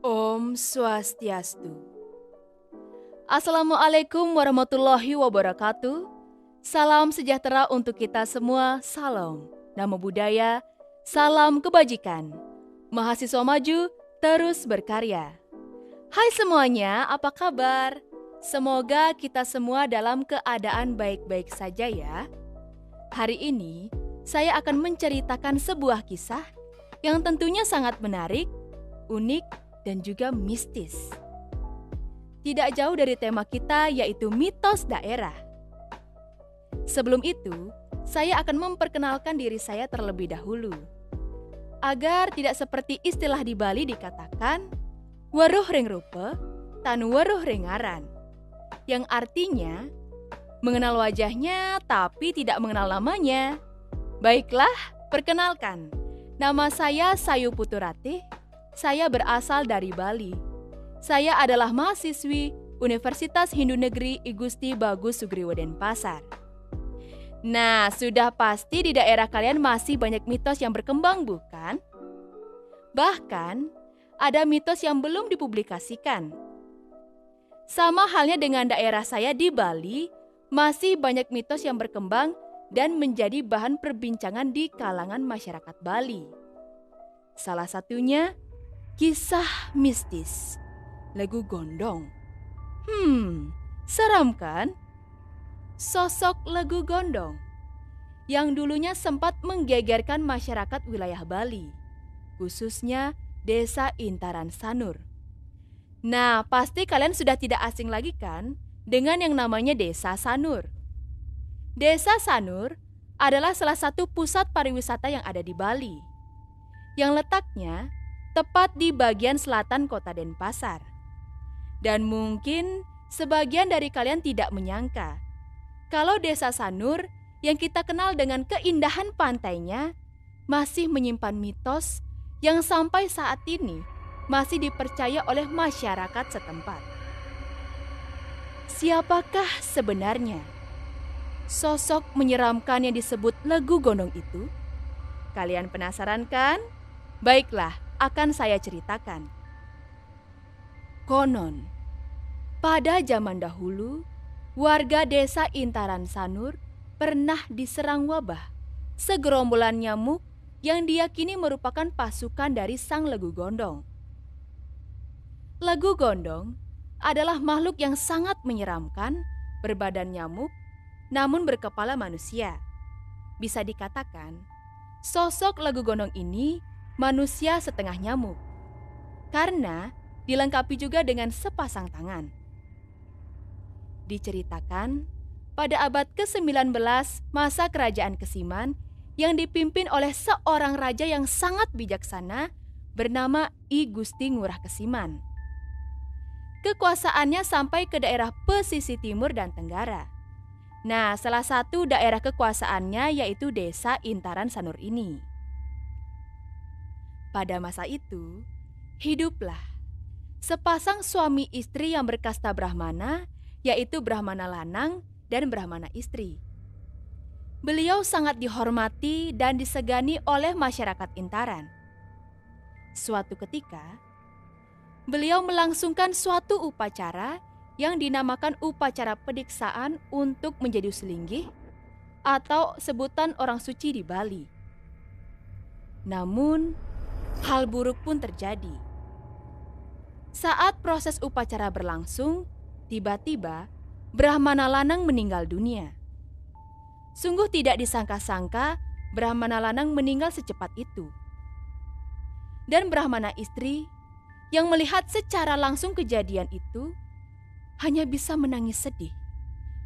Om Swastiastu. Assalamualaikum warahmatullahi wabarakatuh. Salam sejahtera untuk kita semua. Salam Namo Buddhaya, salam kebajikan. Mahasiswa maju terus berkarya. Hai semuanya, apa kabar? Semoga kita semua dalam keadaan baik-baik saja ya. Hari ini saya akan menceritakan sebuah kisah yang tentunya sangat menarik, unik, dan juga mistis. Tidak jauh dari tema kita, yaitu mitos daerah. Sebelum itu, saya akan memperkenalkan diri saya terlebih dahulu. Agar tidak seperti istilah di Bali dikatakan, weruh ring rupa, tan weruh ring ngaran. Yang artinya, mengenal wajahnya tapi tidak mengenal namanya. Baiklah, perkenalkan. Nama saya Sayu Puturatih. Saya berasal dari Bali. Saya adalah mahasiswi Universitas Hindu Negeri I Gusti Bagus Sugriwo Denpasar. Nah, sudah pasti di daerah kalian masih banyak mitos yang berkembang, bukan? Bahkan, ada mitos yang belum dipublikasikan. Sama halnya dengan daerah saya di Bali, masih banyak mitos yang berkembang dan menjadi bahan perbincangan di kalangan masyarakat Bali. Salah satunya, kisah mistis Legu Gondong. Seram kan? Sosok Legu Gondong yang dulunya sempat menggegerkan masyarakat wilayah Bali, khususnya Desa Intaran Sanur. Nah, pasti kalian sudah tidak asing lagi kan dengan yang namanya Desa Sanur. Desa Sanur adalah salah satu pusat pariwisata yang ada di Bali, yang letaknya tepat di bagian selatan kota Denpasar. Dan mungkin sebagian dari kalian tidak menyangka kalau Desa Sanur yang kita kenal dengan keindahan pantainya masih menyimpan mitos yang sampai saat ini masih dipercaya oleh masyarakat setempat. Siapakah sebenarnya sosok menyeramkan yang disebut Legu Gondong itu? Kalian penasaran kan? Baiklah, akan saya ceritakan. Konon, pada zaman dahulu, warga desa Intaran Sanur pernah diserang wabah, segerombolan nyamuk yang diyakini merupakan pasukan dari sang Legu Gondong. Legu Gondong adalah makhluk yang sangat menyeramkan, berbadan nyamuk, namun berkepala manusia. Bisa dikatakan, sosok Legu Gondong ini manusia setengah nyamuk, karena dilengkapi juga dengan sepasang tangan. Diceritakan, pada abad ke-19 masa kerajaan Kesiman yang dipimpin oleh seorang raja yang sangat bijaksana bernama I Gusti Ngurah Kesiman. Kekuasaannya sampai ke daerah pesisir timur dan tenggara. Nah, salah satu daerah kekuasaannya yaitu Desa Intaran Sanur ini. Pada masa itu, hiduplah sepasang suami istri yang berkasta Brahmana, yaitu Brahmana lanang dan Brahmana istri. Beliau sangat dihormati dan disegani oleh masyarakat Intaran. Suatu ketika, beliau melangsungkan suatu upacara yang dinamakan upacara pediksaan untuk menjadi selinggih atau sebutan orang suci di Bali. Namun, hal buruk pun terjadi. Saat proses upacara berlangsung, tiba-tiba Brahmana lanang meninggal dunia. Sungguh tidak disangka-sangka Brahmana lanang meninggal secepat itu. Dan Brahmana istri yang melihat secara langsung kejadian itu hanya bisa menangis sedih,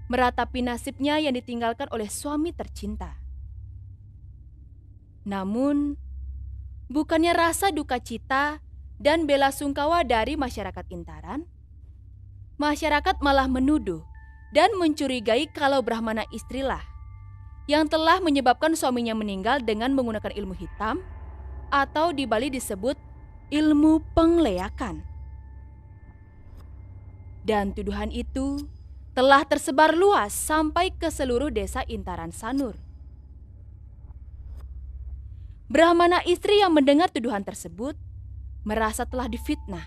meratapi nasibnya yang ditinggalkan oleh suami tercinta. Namun, bukannya rasa duka cita dan bela sungkawa dari masyarakat Intaran, masyarakat malah menuduh dan mencurigai kalau Brahmana istrilah yang telah menyebabkan suaminya meninggal dengan menggunakan ilmu hitam atau di Bali disebut ilmu pengleakan. Dan tuduhan itu telah tersebar luas sampai ke seluruh desa Intaran Sanur. Brahmana istri yang mendengar tuduhan tersebut merasa telah difitnah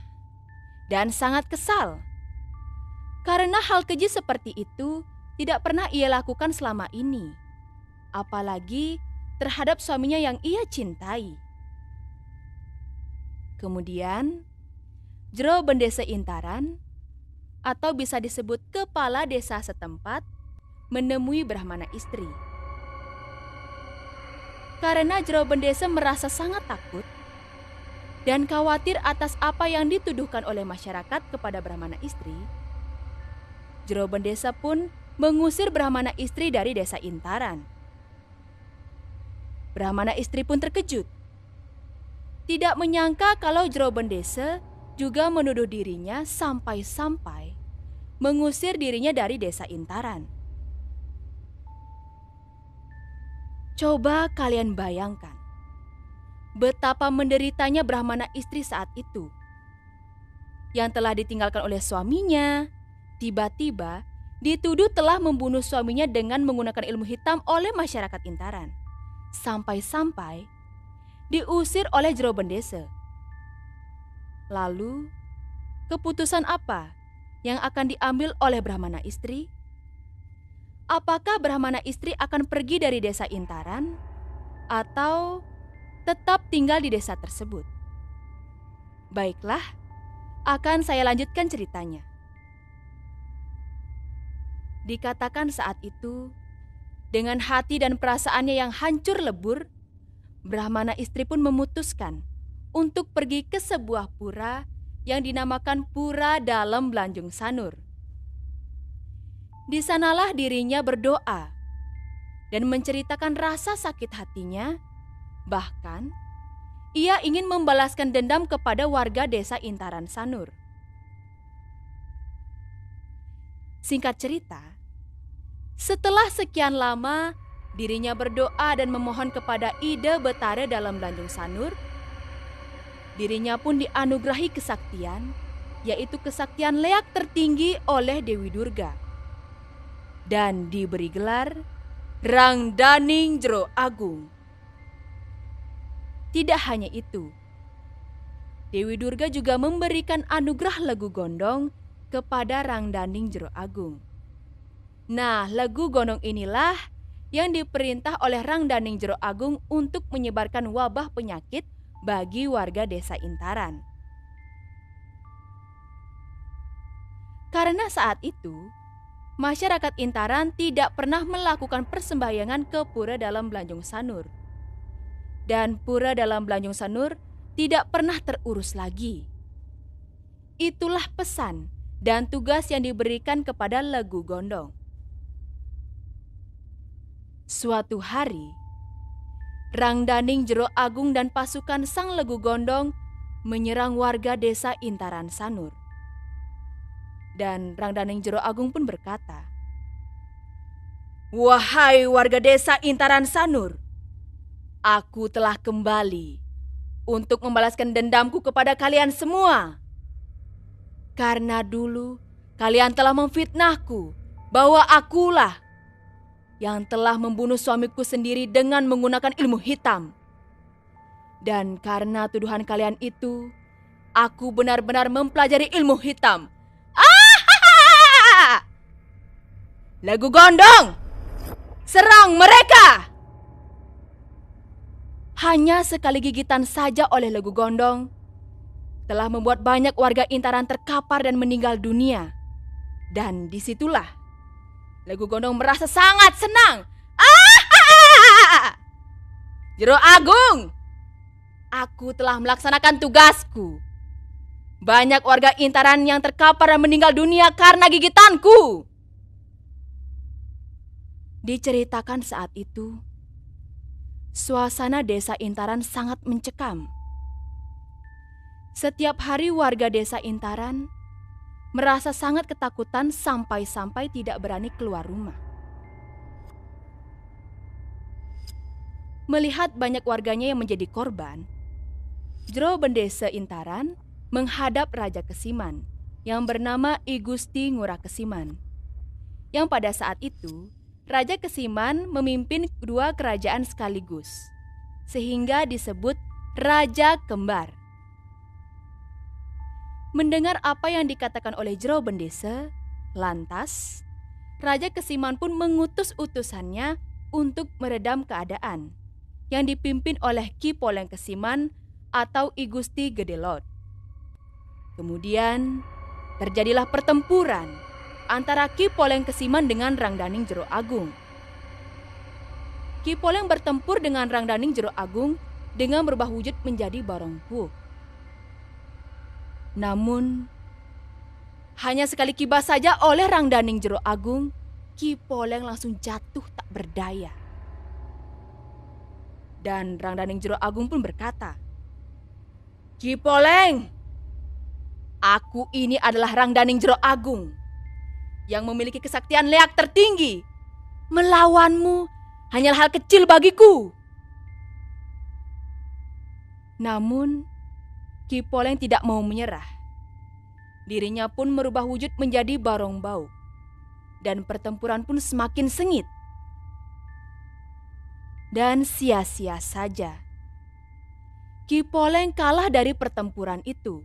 dan sangat kesal. Karena hal keji seperti itu tidak pernah ia lakukan selama ini, apalagi terhadap suaminya yang ia cintai. Kemudian, Jero Bendesa Intaran, atau bisa disebut kepala desa setempat, menemui Brahmana istri. Karena Jero Bendesa merasa sangat takut dan khawatir atas apa yang dituduhkan oleh masyarakat kepada Brahmana istri, Jero Bendesa pun mengusir Brahmana istri dari desa Intaran. Brahmana istri pun terkejut. Tidak menyangka kalau Jero Bendesa juga menuduh dirinya sampai-sampai mengusir dirinya dari desa Intaran. Coba kalian bayangkan betapa menderitanya Brahmana istri saat itu. Yang telah ditinggalkan oleh suaminya, tiba-tiba dituduh telah membunuh suaminya dengan menggunakan ilmu hitam oleh masyarakat Intaran. Sampai-sampai diusir oleh Jero Bendesa. Lalu, keputusan apa yang akan diambil oleh Brahmana istri? Apakah Brahmana istri akan pergi dari desa Intaran atau tetap tinggal di desa tersebut? Baiklah, akan saya lanjutkan ceritanya. Dikatakan saat itu, dengan hati dan perasaannya yang hancur lebur, Brahmana istri pun memutuskan untuk pergi ke sebuah pura yang dinamakan Pura Dalam Belanjung Sanur. Di sanalah dirinya berdoa dan menceritakan rasa sakit hatinya. Bahkan, ia ingin membalaskan dendam kepada warga desa Intaran Sanur. Singkat cerita, setelah sekian lama dirinya berdoa dan memohon kepada Ida Betara dalam Belanjung Sanur, dirinya pun dianugerahi kesaktian, yaitu kesaktian leak tertinggi oleh Dewi Durga, dan diberi gelar Rangdaning Jero Agung. Tidak hanya itu, Dewi Durga juga memberikan anugerah Legu Gondong kepada Rangdaning Jero Agung. Nah, Legu Gondong inilah yang diperintah oleh Rangdaning Jero Agung untuk menyebarkan wabah penyakit bagi warga desa Intaran. Karena saat itu, masyarakat Intaran tidak pernah melakukan persembahyangan ke Pura Dalam Belanjung Sanur. Dan Pura Dalam Belanjung Sanur tidak pernah terurus lagi. Itulah pesan dan tugas yang diberikan kepada Legu Gondong. Suatu hari, Rangdaning Jero Agung dan pasukan Sang Legu Gondong menyerang warga desa Intaran Sanur. Dan Rangdaning Jero Agung pun berkata, "Wahai warga desa Intaran Sanur, aku telah kembali untuk membalaskan dendamku kepada kalian semua. Karena dulu kalian telah memfitnahku bahwa akulah yang telah membunuh suamiku sendiri dengan menggunakan ilmu hitam. Dan karena tuduhan kalian itu, aku benar-benar mempelajari ilmu hitam. Ah! Legu Gondong, serang mereka!" Hanya sekali gigitan saja oleh Legu Gondong telah membuat banyak warga Intaran terkapar dan meninggal dunia. Dan disitulah Legu Gondong merasa sangat senang. Jero Agung, aku telah melaksanakan tugasku. Banyak warga Intaran yang terkapar dan meninggal dunia karena gigitanku. Diceritakan saat itu, suasana desa Intaran sangat mencekam. Setiap hari warga desa Intaran merasa sangat ketakutan sampai-sampai tidak berani keluar rumah. Melihat banyak warganya yang menjadi korban, Jero Bendesa Intaran menghadap Raja Kesiman yang bernama I Gusti Ngurah Kesiman. Yang pada saat itu, Raja Kesiman memimpin dua kerajaan sekaligus, sehingga disebut Raja Kembar. Mendengar apa yang dikatakan oleh Jero Bendese, lantas Raja Kesiman pun mengutus utusannya untuk meredam keadaan yang dipimpin oleh Ki Poleng Kesiman atau I Gusti Gedelot. Kemudian terjadilah pertempuran antara Ki Poleng Kesiman dengan Rangdaning Jero Agung. Ki Poleng bertempur dengan Rangdaning Jero Agung dengan berubah wujud menjadi Baronghu. Namun, hanya sekali kibas saja oleh Rangdaning Jero Agung, Ki Poleng langsung jatuh tak berdaya. Dan Rangdaning Jero Agung pun berkata, "Ki Poleng, aku ini adalah Rangdaning Jero Agung yang memiliki kesaktian leak tertinggi. Melawanmu hanyalah hal kecil bagiku." Namun, Ki Poleng tidak mau menyerah. Dirinya pun merubah wujud menjadi Barong Bau. Dan pertempuran pun semakin sengit. Dan sia-sia saja. Ki Poleng kalah dari pertempuran itu.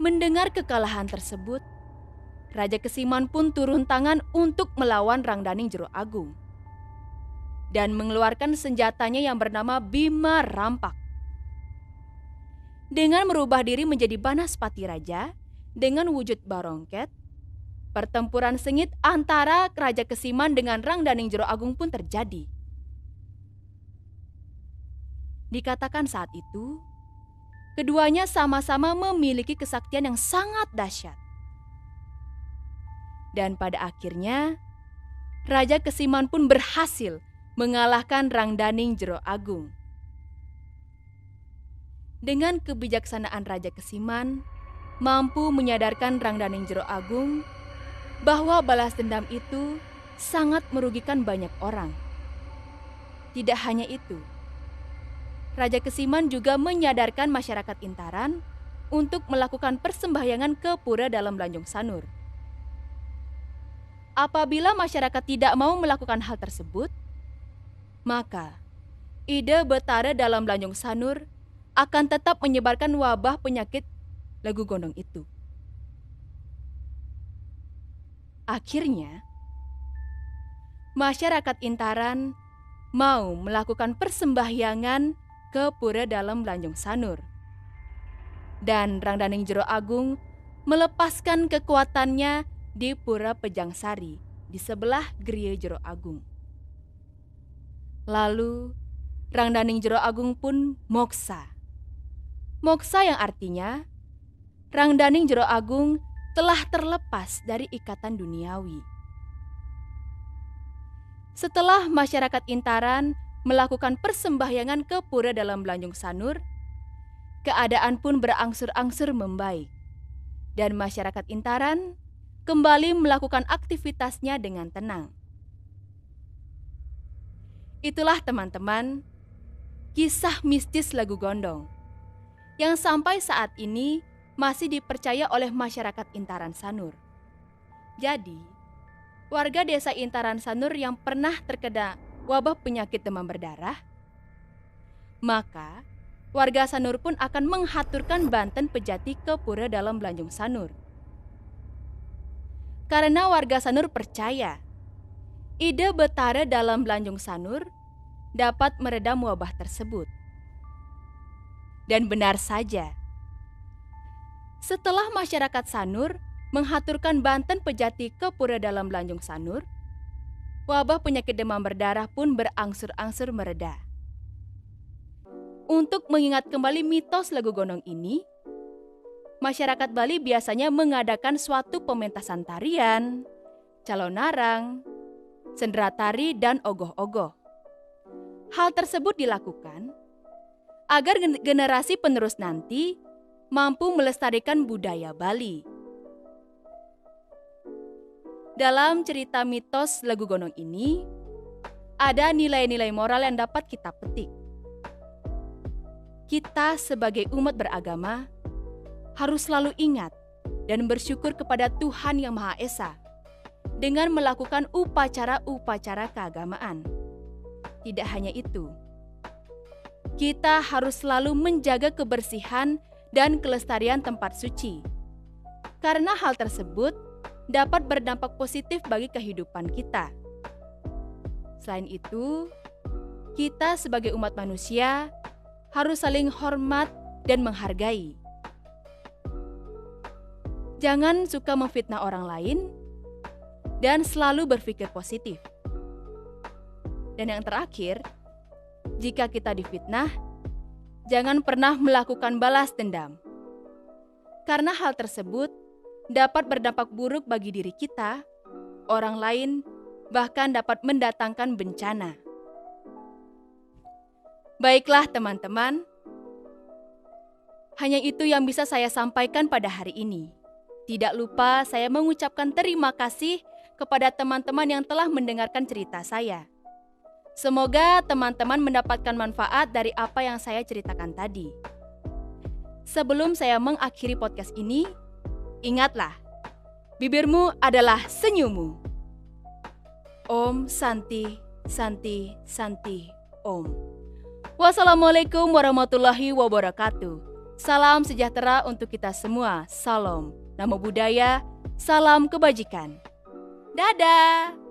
Mendengar kekalahan tersebut, Raja Kesiman pun turun tangan untuk melawan Rangdaning Jero Agung. Dan mengeluarkan senjatanya yang bernama Bima Rampak. Dengan merubah diri menjadi Banaspati Raja dengan wujud Barongket, pertempuran sengit antara Raja Kesiman dengan Rangdaning Jero Agung pun terjadi. Dikatakan saat itu, keduanya sama-sama memiliki kesaktian yang sangat dahsyat. Dan pada akhirnya, Raja Kesiman pun berhasil mengalahkan Rangdaning Jero Agung. Dengan kebijaksanaan Raja Kesiman, mampu menyadarkan Rangdaning Jero Agung bahwa balas dendam itu sangat merugikan banyak orang. Tidak hanya itu, Raja Kesiman juga menyadarkan masyarakat Intaran untuk melakukan persembahyangan ke pura dalam Lanjong Sanur. Apabila masyarakat tidak mau melakukan hal tersebut, maka ide Betara dalam Lanjong Sanur akan tetap menyebarkan wabah penyakit Lagu Gondong itu. Akhirnya, masyarakat Intaran mau melakukan persembahyangan ke pura dalam Lanjong Sanur. Dan Rangdaning Jero Agung melepaskan kekuatannya di Pura Pejangsari di sebelah Griya Jero Agung. Lalu, Rangdaning Jero Agung pun moksa. Moksa yang artinya, Rangdaning Jero Agung telah terlepas dari ikatan duniawi. Setelah masyarakat Intaran melakukan persembahyangan ke pura dalam Lanjong Sanur, keadaan pun berangsur-angsur membaik. Dan masyarakat Intaran kembali melakukan aktivitasnya dengan tenang. Itulah teman-teman, kisah mistis Lagu Gondong yang sampai saat ini masih dipercaya oleh masyarakat Intaran Sanur. Jadi, warga desa Intaran Sanur yang pernah terkena wabah penyakit demam berdarah, maka warga Sanur pun akan menghaturkan banten pejati ke pura dalam Lanjong Sanur. Karena warga Sanur percaya ide Betara dalam Lanjong Sanur dapat meredam wabah tersebut. Dan benar saja, setelah masyarakat Sanur menghaturkan banten pejati ke pura dalam Lanjong Sanur, wabah penyakit demam berdarah pun berangsur-angsur mereda. Untuk mengingat kembali mitos Lagu Gondong ini, masyarakat Bali biasanya mengadakan suatu pementasan tarian, calon narang, sendera tari, dan ogoh-ogoh. Hal tersebut dilakukan agar generasi penerus nanti mampu melestarikan budaya Bali. Dalam cerita mitos Lagu Gondong ini, ada nilai-nilai moral yang dapat kita petik. Kita sebagai umat beragama harus selalu ingat dan bersyukur kepada Tuhan Yang Maha Esa dengan melakukan upacara-upacara keagamaan. Tidak hanya itu, kita harus selalu menjaga kebersihan dan kelestarian tempat suci. Karena hal tersebut dapat berdampak positif bagi kehidupan kita. Selain itu, kita sebagai umat manusia harus saling hormat dan menghargai. Jangan suka memfitnah orang lain dan selalu berpikir positif. Dan yang terakhir, jika kita difitnah, jangan pernah melakukan balas dendam. Karena hal tersebut dapat berdampak buruk bagi diri kita, orang lain, bahkan dapat mendatangkan bencana. Baiklah teman-teman, hanya itu yang bisa saya sampaikan pada hari ini. Tidak lupa saya mengucapkan terima kasih kepada teman-teman yang telah mendengarkan cerita saya. Semoga teman-teman mendapatkan manfaat dari apa yang saya ceritakan tadi. Sebelum saya mengakhiri podcast ini, ingatlah, bibirmu adalah senyummu. Om Santi, Santi, Santi, Om. Wassalamualaikum warahmatullahi wabarakatuh. Salam sejahtera untuk kita semua. Salam. Namo Buddhaya, salam kebajikan. Dadah!